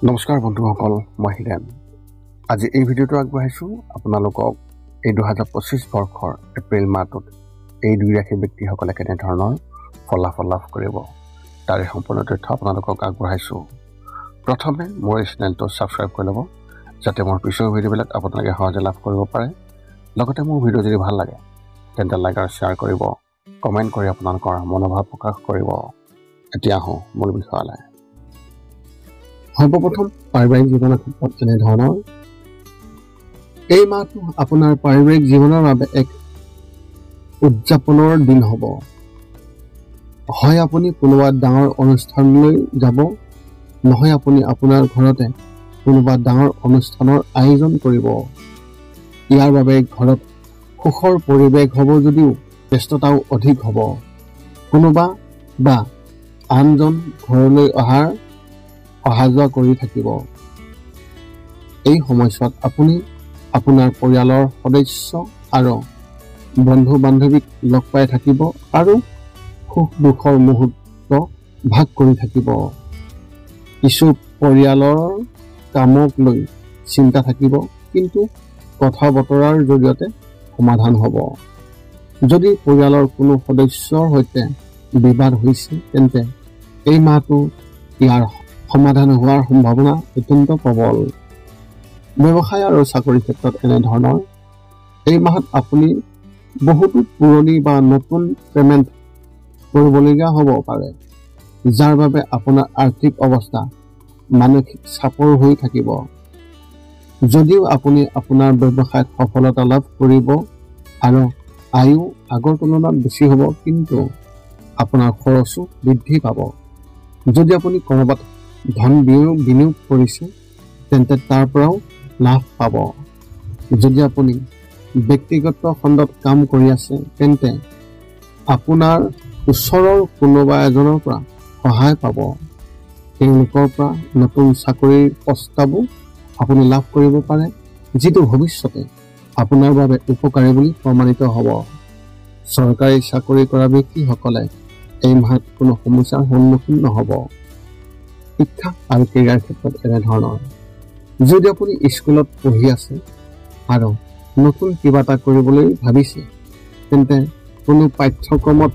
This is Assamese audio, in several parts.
নমস্কাৰ বন্ধুসকল, মই হিৰেন। আজি এই ভিডিঅ'টো আগবঢ়াইছোঁ আপোনালোকক এই 2025 বৰ্ষৰ এপ্ৰিল মাহটোত এই দুই ৰাশিৰ ব্যক্তিসকলে কেনেধৰণৰ ফলাফল লাভ কৰিব তাৰে সম্পূৰ্ণ তথ্য আপোনালোকক আগবঢ়াইছোঁ। প্ৰথমে মোৰ এই চেনেলটো ছাবস্ক্ৰাইব কৰি ল'ব, যাতে মোৰ পিছৰ ভিডিঅ'বিলাক আপোনালোকে সহজে লাভ কৰিব পাৰে। লগতে মোৰ ভিডিঅ' যদি ভাল লাগে তেন্তে লাইক আৰু শ্বেয়াৰ কৰিব, কমেণ্ট কৰি আপোনালোকৰ মনোভাৱ প্ৰকাশ কৰিব। এতিয়া আহোঁ মূল বিষয়লৈ। সৰ্বপ্ৰথম পাৰিবাৰিক জীৱনৰ ক্ষেত্ৰত এনেধৰণৰ এই মাহটো আপোনাৰ পাৰিবাৰিক জীৱনৰ বাবে এক উদযাপনৰ দিন হ'ব। হয় আপুনি কোনোবা ডাঙৰ অনুষ্ঠানলৈ যাব, নহয় আপুনি আপোনাৰ ঘৰতে কোনোবা ডাঙৰ অনুষ্ঠানৰ আয়োজন কৰিব। ইয়াৰ বাবে ঘৰত সুখৰ পৰিৱেশ হ'ব যদিও ব্যস্ততাও অধিক হ'ব। কোনোবা বা আনজন ঘৰলৈ অহা যোৱা কৰি থাকিব। এই সময়ছোৱাত আপুনি আপোনাৰ পৰিয়ালৰ সদস্য আৰু বন্ধু বান্ধৱীক লগ পাই থাকিব আৰু সুখ দুখৰ মুহূৰ্ত ভাগ কৰি থাকিব। কিছু পৰিয়ালৰ কামক লৈ চিন্তা থাকিব, কিন্তু কথা বতৰাৰ জৰিয়তে সমাধান হ'ব। যদি পৰিয়ালৰ কোনো সদস্যৰ সৈতে বিবাদ হৈছে তেন্তে এই মাহটো ইয়াৰ সমাধান হোৱাৰ সম্ভাৱনা অত্যন্ত প্ৰবল। ব্যৱসায় আৰু চাকৰিৰ ক্ষেত্ৰত এনেধৰণৰ এই মাহত আপুনি বহুতো পুৰণি বা নতুন পেমেণ্ট কৰিবলগীয়া হ'ব পাৰে, যাৰ বাবে আপোনাৰ আৰ্থিক অৱস্থা মানসিক চাপৰ হৈ থাকিব। যদিও আপুনি আপোনাৰ ব্যৱসায়ত সফলতা লাভ কৰিব আৰু আয়ো আগৰ তুলনাত বেছি হ'ব, কিন্তু আপোনাৰ খৰচো বৃদ্ধি পাব। যদি আপুনি ক'ৰবাত ধন বিনিয়োগ কৰিছে তেন্তে তাৰ পৰাও লাভ পাব। যদি আপুনি ব্যক্তিগত খণ্ডত কাম কৰি আছে তেন্তে আপোনাৰ ওচৰৰ কোনোবা এজনৰ পৰা সহায় পাব। তেওঁলোকৰ পৰা নতুন চাকৰিৰ প্ৰস্তাৱো আপুনি লাভ কৰিব পাৰে, যিটো ভৱিষ্যতে আপোনাৰ বাবে উপকাৰী বুলি প্ৰমাণিত হ'ব। চৰকাৰী চাকৰি কৰা ব্যক্তিসকলে এই মাহত কোনো সমস্যাৰ সন্মুখীন নহ'ব। শিক্ষা আৰু কেৰিয়াৰ ক্ষেত্ৰত এনেধৰণৰ যদি আপুনি স্কুলত পঢ়ি আছে আৰু নতুন কিবা এটা কৰিবলৈ ভাবিছে তেন্তে কোনো পাঠ্যক্ৰমত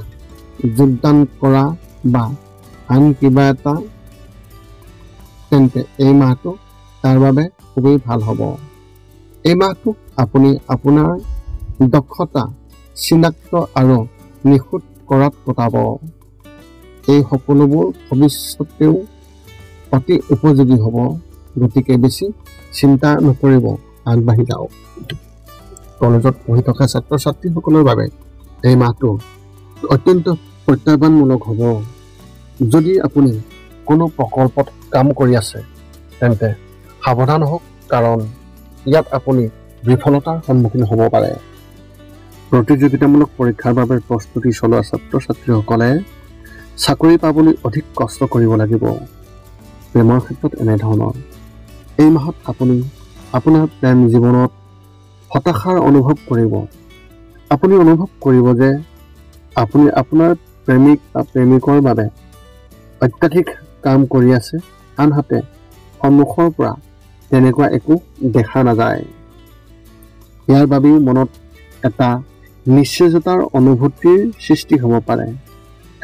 যোগদান কৰা বা আন কিবা এটা, তেন্তে এই মাহটো তাৰ বাবে খুবেই ভাল হ'ব। এই মাহটো আপুনি আপোনাৰ দক্ষতা চিনাক্ত আৰু নিখুঁত কৰাত কটাব। এই সকলোবোৰ ভৱিষ্যতেও অতি উপযোগী হ'ব, গতিকে বেছি চিন্তা নকৰিব, আগবাঢ়ি যাওক। কলেজত পঢ়ি থকা ছাত্ৰ ছাত্ৰীসকলৰ বাবে এই মাহটো অত্যন্ত প্ৰত্যাহ্বানমূলক হ'ব। যদি আপুনি কোনো প্ৰকল্পত কাম কৰি আছে তেন্তে সাৱধান হওক, কাৰণ ইয়াত আপুনি বিফলতাৰ সন্মুখীন হ'ব পাৰে। প্ৰতিযোগিতামূলক পৰীক্ষাৰ বাবে প্ৰস্তুতি চলোৱা ছাত্ৰ ছাত্ৰীসকলে চাকৰি পাবলৈ অধিক কষ্ট কৰিব লাগিব। প্ৰেমৰ ক্ষেত্ৰত এনেধৰণৰ এই মাহত আপুনি আপোনাৰ প্ৰেম জীৱনত হতাশাৰ অনুভৱ কৰিব। আপুনি অনুভৱ কৰিব যে আপুনি আপোনাৰ প্ৰেমিক বা প্ৰেমিকৰ বাবে অত্যাধিক কাম কৰি আছে, আনহাতে সন্মুখৰ পৰা তেনেকুৱা একো দেখা নাযায়। ইয়াৰ বাবেও মনত এটা নিশ্চয়তাৰ অনুভূতিৰ সৃষ্টি হ'ব পাৰে।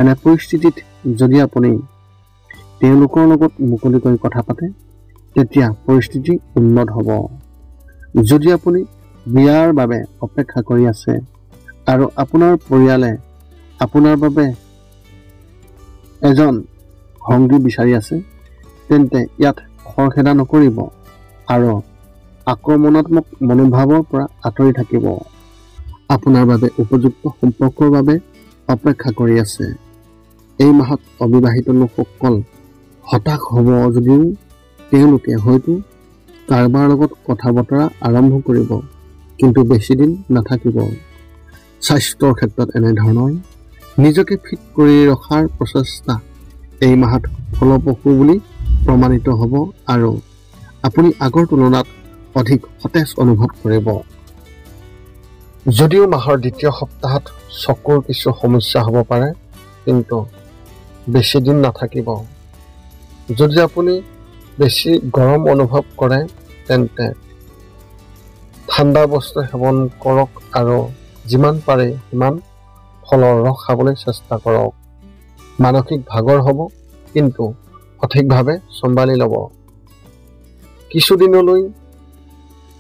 এনে পৰিস্থিতিত যদি আপুনি তেওঁলোকৰ লগত মুকলিকৈ কথা পাতে তেতিয়া পৰিস্থিতি উন্নত হ'ব। যদি আপুনি বিয়াৰ বাবে অপেক্ষা কৰি আছে আৰু আপোনাৰ পৰিয়ালে আপোনাৰ বাবে এজন সংগী বিচাৰি আছে তেন্তে ইয়াত খৰখেদা নকৰিব আৰু আক্ৰমণাত্মক মনোভাৱৰ পৰা আঁতৰি থাকিব। আপোনাৰ বাবে উপযুক্ত সম্পৰ্কৰ বাবে অপেক্ষা কৰি আছে। এই মাহত অবিবাহিত লোকসকল হতাশ হ'ব যদিও তেওঁলোকে হয়তো কাৰোবাৰ লগত কথা বতৰা আৰম্ভ কৰিব, কিন্তু বেছি দিন নাথাকিব। স্বাস্থ্যৰ ক্ষেত্ৰত এনেধৰণৰ নিজকে ফিট কৰি ৰখাৰ প্ৰচেষ্টা এই মাহত ফলপ্ৰসূ বুলি প্ৰমাণিত হ'ব আৰু আপুনি আগৰ তুলনাত অধিক সতেজ অনুভৱ কৰিব। যদিও মাহৰ দ্বিতীয় সপ্তাহত চকুৰ কিছু সমস্যা হ'ব পাৰে, কিন্তু বেছি দিন নাথাকিব। যদি আপুনি বেছি গৰম অনুভৱ কৰে তেন্তে ঠাণ্ডা বস্তু সেৱন কৰক আৰু যিমান পাৰে সিমান ফলৰ ৰস খাবলৈ চেষ্টা কৰক। মানসিক ভাগৰ হ'ব, কিন্তু সঠিকভাৱে চম্ভালি ল'ব। কিছুদিনলৈ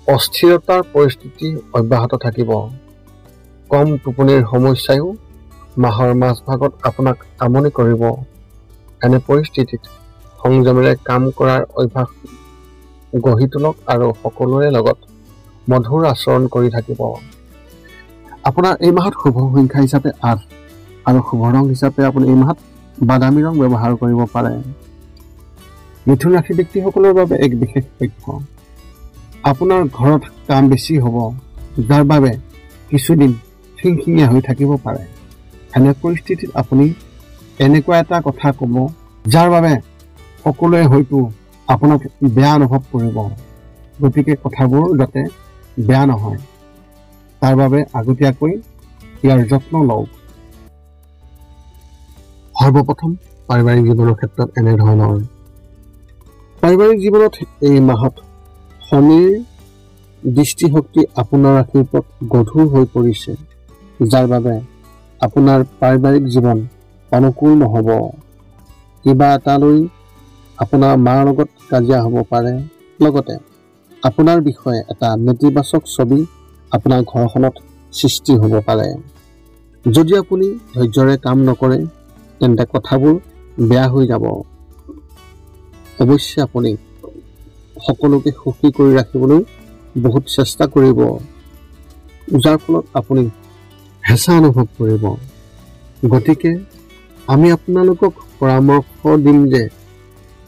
অস্থিৰতাৰ পৰিস্থিতি অব্যাহত থাকিব। কম টোপনিৰ সমস্যায়ো মাহৰ মাজভাগত আপোনাক আমনি কৰিব। এনে পৰিস্থিতিত সংযমেৰে কাম কৰাৰ অভ্যাস গঢ়ি তোলক আৰু সকলোৰে লগত মধুৰ আচৰণ কৰি থাকিব। আপোনাৰ এই মাহত শুভ সংখ্যা হিচাপে ৮ আৰু শুভ ৰং হিচাপে আপুনি এই মাহত বাদামী ৰং ব্যৱহাৰ কৰিব পাৰে। মিথুন ৰাশি ব্যক্তিসকলৰ বাবে এক বিশেষ তথ্য। আপোনাৰ ঘৰত কাম বেছি হ'ব, যাৰ বাবে কিছুদিন খিংখিঙীয়া হৈ থাকিব পাৰে। এনে পৰিস্থিতিত আপুনি এনেকুৱা এটা কথা ক'ব, যাৰ বাবে সকলোৱে হয়তো আপোনাক বেয়া অনুভৱ কৰিব। গতিকে কথাবোৰ যাতে বেয়া নহয়, তাৰ বাবে আগতীয়াকৈ ইয়াৰ যত্ন লওক। সৰ্বপ্ৰথম পাৰিবাৰিক জীৱনৰ ক্ষেত্ৰত এনেধৰণৰ। পাৰিবাৰিক জীৱনত এই মাহত শনিৰ দৃষ্টিশক্তি আপোনাৰ ৰাশিৰ ওপৰত গধুৰ হৈ পৰিছে, যাৰ বাবে আপোনাৰ পাৰিবাৰিক জীৱন অনুকূল নহ'ব। কিবা এটা লৈ আপোনাৰ মাৰ লগত কাজিয়া হ'ব পাৰে। লগতে আপোনাৰ বিষয়ে এটা নেতিবাচক ছবি আপোনাৰ ঘৰখনত সৃষ্টি হ'ব পাৰে। যদি আপুনি ধৈৰ্যৰে কাম নকৰে তেন্তে কথাবোৰ বেয়া হৈ যাব। অৱশ্যে আপুনি সকলোকে সুখী কৰি ৰাখিবলৈ বহুত চেষ্টা কৰিব, যাৰ ফলত আপুনি হেঁচা অনুভৱ কৰিব। গতিকে আমি আপোনালোকক পৰামৰ্শ দিম যে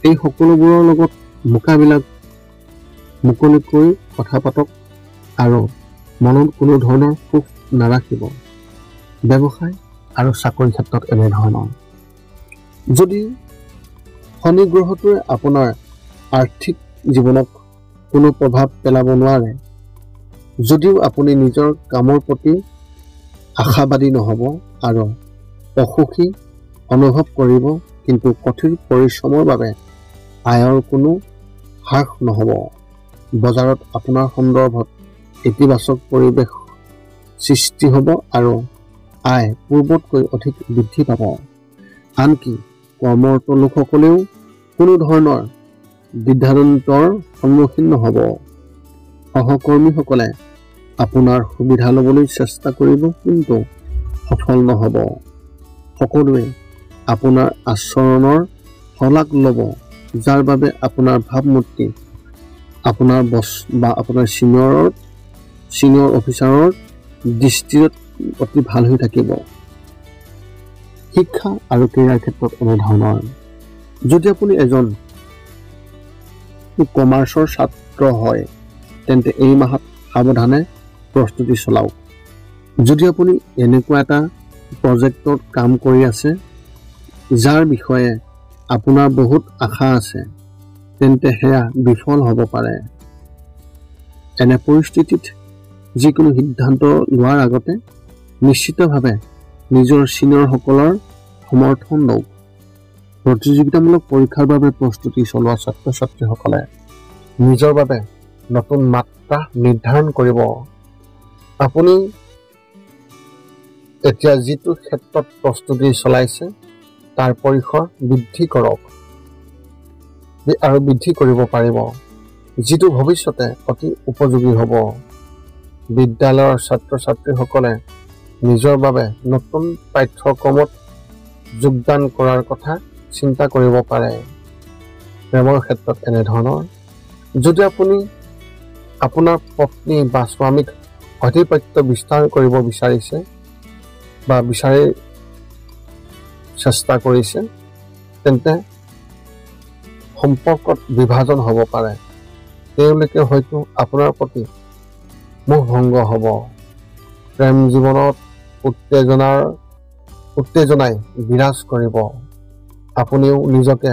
এই সকলোবোৰৰ লগত মোকাবিলা মুকলিকৈ কথা পাতক আৰু মনত কোনো ধৰণৰ সুখ নাৰাখিব। ব্যৱসায় আৰু চাকৰিৰ ক্ষেত্ৰত এনেধৰণৰ। যদি শনি গ্ৰহটোৱে আপোনাৰ আৰ্থিক জীৱনত কোনো প্ৰভাৱ পেলাব নোৱাৰে, যদিও আপুনি নিজৰ কামৰ প্ৰতি আশাবাদী নহ'ব আৰু অসুখী অনুভৱ কৰিব, কিন্তু কঠোৰ পৰিশ্ৰমৰ বাবে আয়ৰ কোনো হ্ৰাস নহ'ব। বজাৰত আপোনাৰ সন্দৰ্ভত ইতিবাচক পৰিৱেশ সৃষ্টি হ'ব আৰু আয় পূৰ্বতকৈ অধিক বৃদ্ধি পাব। আনকি কৰ্মৰত লোকসকলেও কোনো ধৰণৰ দ্বিধাদ্বন্দ্বৰ সন্মুখীন নহ'ব। সহকৰ্মীসকলে আপোনাৰ সুবিধা ল'বলৈ চেষ্টা কৰিব, কিন্তু সফল নহ'ব। সকলোৱে আপোনাৰ আচৰণৰ শলাগ ল'ব, যাৰ বাবে আপোনাৰ ভাৱমূৰ্তি আপোনাৰ বছ বা আপোনাৰ ছিনিয়ৰ অফিচাৰৰ দৃষ্টিত অতি ভাল হৈ থাকিব। শিক্ষা আৰু ক্ৰীড়াৰ ক্ষেত্ৰত এনেধৰণৰ। যদি আপুনি এজন কমাৰ্চৰ ছাত্ৰ হয় তেন্তে এই মাহত সাৱধানে প্ৰস্তুতি চলাওক। যদি আপুনি এনেকুৱা এটা প্ৰজেক্টত কাম কৰি আছে যাৰ বিষয়ে আপোনাৰ বহুত আশা আছে, তেন্তে সেয়া বিফল হ'ব পাৰে। এনে পৰিস্থিতিত যিকোনো সিদ্ধান্ত লোৱাৰ আগতে নিশ্চিতভাৱে নিজৰ ছিনিয়ৰসকলৰ সমৰ্থন লওক। প্ৰতিযোগিতামূলক পৰীক্ষাৰ বাবে প্ৰস্তুতি চলোৱা ছাত্ৰ ছাত্ৰীসকলে নিজৰ বাবে নতুন মাত্ৰা নিৰ্ধাৰণ কৰিব। আপুনি এতিয়া যিটো ক্ষেত্ৰত প্ৰস্তুতি চলাইছে তাৰ পৰিসৰ বৃদ্ধি কৰক আৰু বৃদ্ধি কৰিব পাৰিব, যিটো ভৱিষ্যতে অতি উপযোগী হ'ব। বিদ্যালয়ৰ ছাত্ৰ ছাত্ৰীসকলে নিজৰ বাবে নতুন পাঠ্যক্ৰমত যোগদান কৰাৰ কথা চিন্তা কৰিব পাৰে। প্ৰেমৰ ক্ষেত্ৰত এনেধৰণৰ। যদি আপুনি আপোনাৰ পত্নী বা স্বামীক আধিপত্য বিস্তাৰ কৰিব বিচাৰিছে বা চেষ্টা কৰিছে, তেন্তে সম্পৰ্কত বিভাজন হ'ব পাৰে। তেওঁলোকে হয়তো আপোনাৰ প্ৰতি মোহভংগ হ'ব। প্ৰেম জীৱনত উত্তেজনাই বিৰাজ কৰিব। আপুনিও নিজকে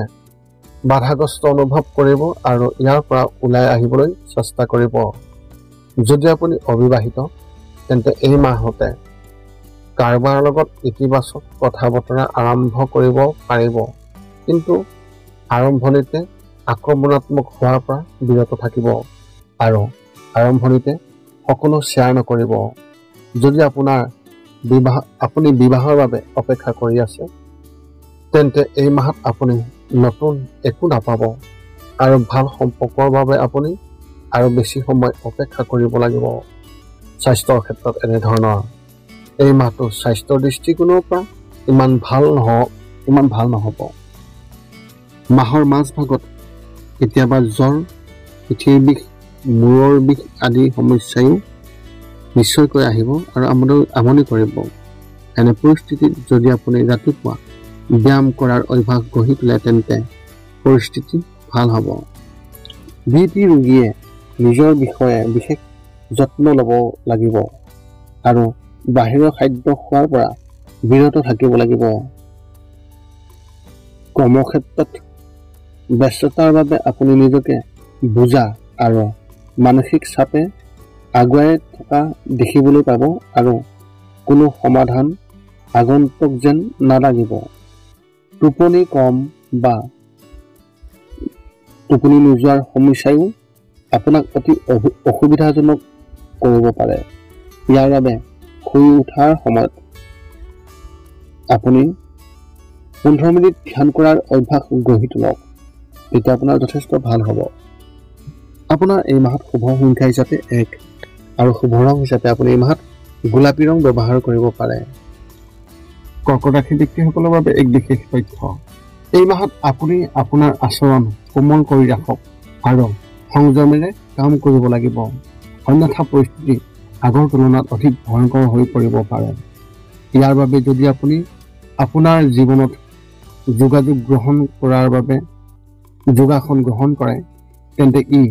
বাধাগ্ৰস্ত অনুভৱ কৰিব আৰু ইয়াৰ পৰা ওলাই আহিবলৈ চেষ্টা কৰিব। যদি আপুনি অবিবাহিত তেন্তে এই মাহতে কাৰোবাৰ লগত ইতিবাচক কথা বতৰা আৰম্ভ কৰিব পাৰিব, কিন্তু আৰম্ভণিতে আক্ৰমণাত্মক হোৱাৰ পৰা বিৰত থাকিব আৰু আৰম্ভণিতে সকলো শ্বেয়াৰ নকৰিব। যদি আপুনি বিবাহৰ বাবে অপেক্ষা কৰি আছে, তেন্তে এই মাহত আপুনি নতুন একো নাপাব আৰু ভাল সম্পৰ্কৰ বাবে আপুনি আৰু বেছি সময় অপেক্ষা কৰিব লাগিব। স্বাস্থ্যৰ ক্ষেত্ৰত এনেধৰণৰ এই মাহটো স্বাস্থ্যৰ দৃষ্টিকোণৰ পৰা ইমান ভাল নহ'ব। মাহৰ মাজভাগত কেতিয়াবা জ্বৰ, পিঠিৰ বিষ, মূৰৰ বিষ আদি সমস্যাও নিশ্চয়কৈ আহিব আৰু আমনি কৰিব। এনে পৰিস্থিতিত যদি আপুনি ৰাতিপুৱা ব্যায়াম কৰাৰ অভ্যাস গঢ়ি তোলে, তেন্তে পৰিস্থিতি ভাল হ'ব। BP ৰোগীয়ে নিজৰ বিষয়ে বিশেষ যত্ন ল'ব লাগিব আৰু বাহিৰৰ খাদ্য খোৱাৰ পৰা বিৰত থাকিব লাগিব। কৰ্মক্ষেত্ৰত ব্যস্ততাৰ বাবে আপুনি নিজকে বোজা আৰু মানসিক চাপে আগুৱাই থকা দেখিবলৈ পাব আৰু কোনো সমাধান আগন্তুক যেন নালাগিব। টোপনি কম বা টোপনি নোযোৱাৰ সমস্যাও আপোনাক অতি অসুবিধাজনক কৰিব পাৰে। ইয়াৰ বাবে শুই উঠাৰ সময়ত আপুনি 15 মিনিট ধ্যান কৰাৰ অভ্যাস গঢ়ি তোলক। তেতিয়া আপোনাৰ যথেষ্ট ভাল হ'ব। আপোনাৰ এই মাহত শুভ সংখ্যা হিচাপে 1 আৰু শুভ ৰং হিচাপে আপুনি এই মাহত গোলাপী ৰং ব্যৱহাৰ কৰিব পাৰে। কৰ্কট ৰাশিৰ ব্যক্তিসকলৰ বাবে এক বিশেষ তথ্য। এই মাহত আপুনি আপোনাৰ আচৰণ কোমল কৰি ৰাখক আৰু সংযমেৰে কাম কৰিব লাগিব। অন্যথা পৰিস্থিতি আগৰ তুলনাত অধিক ভয়ংকৰ হৈ পৰিব পাৰে। ইয়াৰ বাবে যদি আপুনি আপোনাৰ জীৱনত যোগাসন গ্ৰহণ কৰে, তেন্তে ই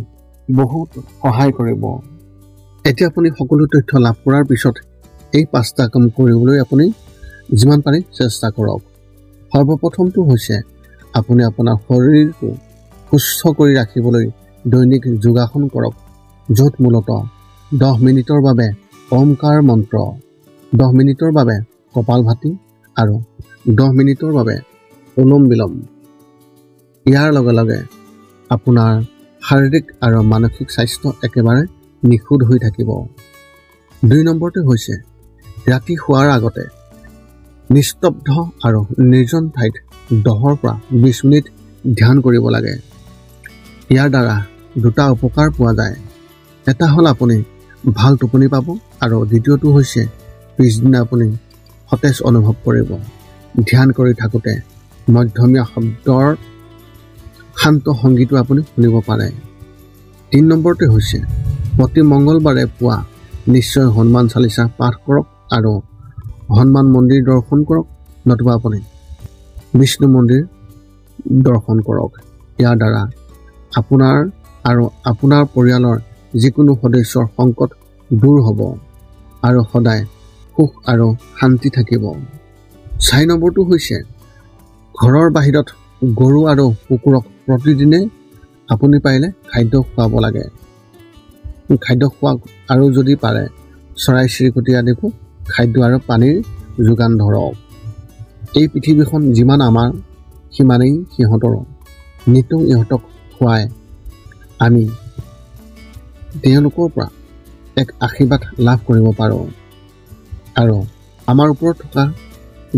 বহুত সহায় কৰিব। এতিয়া আপুনি সকলো তথ্য লাভ কৰাৰ পিছত এই 5টা কাম কৰিবলৈ আপুনি যিমান পাৰে চেষ্টা কৰক। সৰ্বপ্ৰথমটো হৈছে আপুনি আপোনাৰ শৰীৰটো সুস্থ কৰি ৰাখিবলৈ দৈনিক যোগাসন কৰক, য'ত মূলতঃ 10 মিনিটৰ বাবে ওমকাৰ মন্ত্ৰ, 10 মিনিটৰ বাবে কপালভাতি আৰু 10 মিনিটৰ বাবে অনুলোম বিলোম। ইয়াৰ লগে লগে আপোনাৰ শাৰীৰিক আৰু মানসিক স্বাস্থ্য একেবাৰে নিখুঁত হৈ থাকিব। 2 নম্বৰটো হৈছে ৰাতি শোৱাৰ আগতে নিস্তব্ধ আৰু নিৰ্জন ঠাইত 10 পৰা 20 মিনিট ধ্যান কৰিব লাগে। ইয়াৰ দ্বাৰা 2টা উপকাৰ পোৱা যায়। এটা হ'ল আপুনি ভাল টোপনি পাব আৰু দ্বিতীয়টো হৈছে পিছদিনা আপুনি সতেজ অনুভৱ কৰিব। ধ্যান কৰি থাকোঁতে মধ্যমীয়া শব্দৰ শান্ত সংগীতো আপুনি শুনিব পাৰে। 3 নম্বৰটো হৈছে প্ৰতি মংগলবাৰে পুৱা নিশ্চয় হনুমান চালিচা পাঠ কৰক আৰু হনুমান মন্দিৰ দৰ্শন কৰক, নতুবা আপুনি বিষ্ণু মন্দিৰ দৰ্শন কৰক। ইয়াৰ দ্বাৰা আপোনাৰ আৰু আপোনাৰ পৰিয়ালৰ যিকোনো সদস্যৰ সংকট দূৰ হ'ব আৰু সদায় সুখ আৰু শান্তি থাকিব। 4 নম্বৰটো হৈছে ঘৰৰ বাহিৰত গৰু আৰু কুকুৰক প্ৰতিদিনে আপুনি পাৰিলে খাদ্য খুৱাব লাগে। খাদ্য খোৱাওক আৰু যদি পাৰে চৰাই চিৰিকটি আদিকো খাদ্য আৰু পানীৰ যোগান ধৰক। এই পৃথিৱীখন যিমান আমাৰ সিমানেই সিহঁতৰো। নিতৌ ইহঁতক খুৱাই আমি তেওঁলোকৰ পৰা এক আশীৰ্বাদ লাভ কৰিব পাৰোঁ আৰু আমাৰ ওপৰত থকা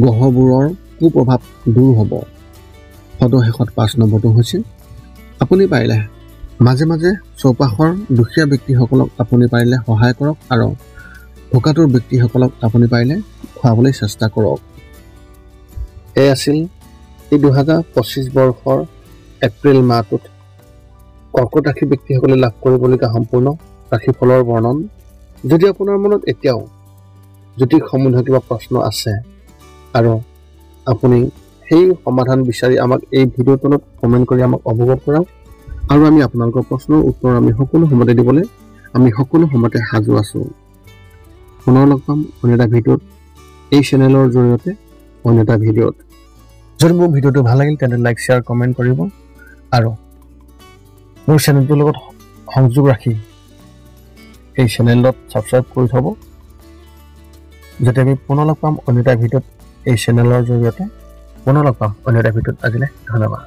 গ্ৰহবোৰৰ কুপ্ৰভাৱ দূৰ হ'ব। সদশেষত 5 নম্বৰটো হৈছে আপুনি পাৰিলে মাজে মাজে চৌপাশৰ দুখীয়া ব্যক্তিসকলক আপুনি পাৰিলে সহায় কৰক আৰু ভোকাতুৰ ব্যক্তিসকলক আপুনি পাৰিলে খুৱাবলৈ চেষ্টা কৰক। এই আছিল এই 2025 বৰ্ষৰ এপ্ৰিল মাহটোত কৰ্কট ৰাশি ব্যক্তিসকলে লাভ কৰিবলগীয়া সম্পূৰ্ণ ৰাশিফলৰ বৰ্ণন। যদি আপোনাৰ মনত এতিয়াও জ্যোতিষ সম্বন্ধীয় কিবা প্ৰশ্ন আছে আৰু আপুনি সেই সমাধান বিচাৰি আমাক এই ভিডিঅ'ৰ তলত কমেণ্ট কৰি আমাক অৱগত কৰাওক আৰু আমি আপোনালোকৰ প্ৰশ্নৰ উত্তৰ আমি সকলো সময়তে দিবলৈ আমি সকলো সময়তে সাজু আছোঁ। পুনৰ লগ পাম অন্য এটা ভিডিঅ'ত, এই চেনেলৰ জৰিয়তে অন্য এটা ভিডিঅ'ত। যদি মোৰ ভিডিঅ'টো ভাল লাগিল তেন্তে লাইক শ্বেয়াৰ কমেণ্ট কৰিব আৰু মোৰ চেনেলটোৰ লগত সংযোগ ৰাখি এই চেনেলত ছাবস্ক্ৰাইব কৰি থ'ব, যাতে আমি পুনৰ লগ পাম অন্য এটা ভিডিঅ'ত। এই চেনেলৰ জৰিয়তে পুনৰ লগ পাম অন্য এটা ভিডিঅ'ত। আজিলৈ ধন্যবাদ।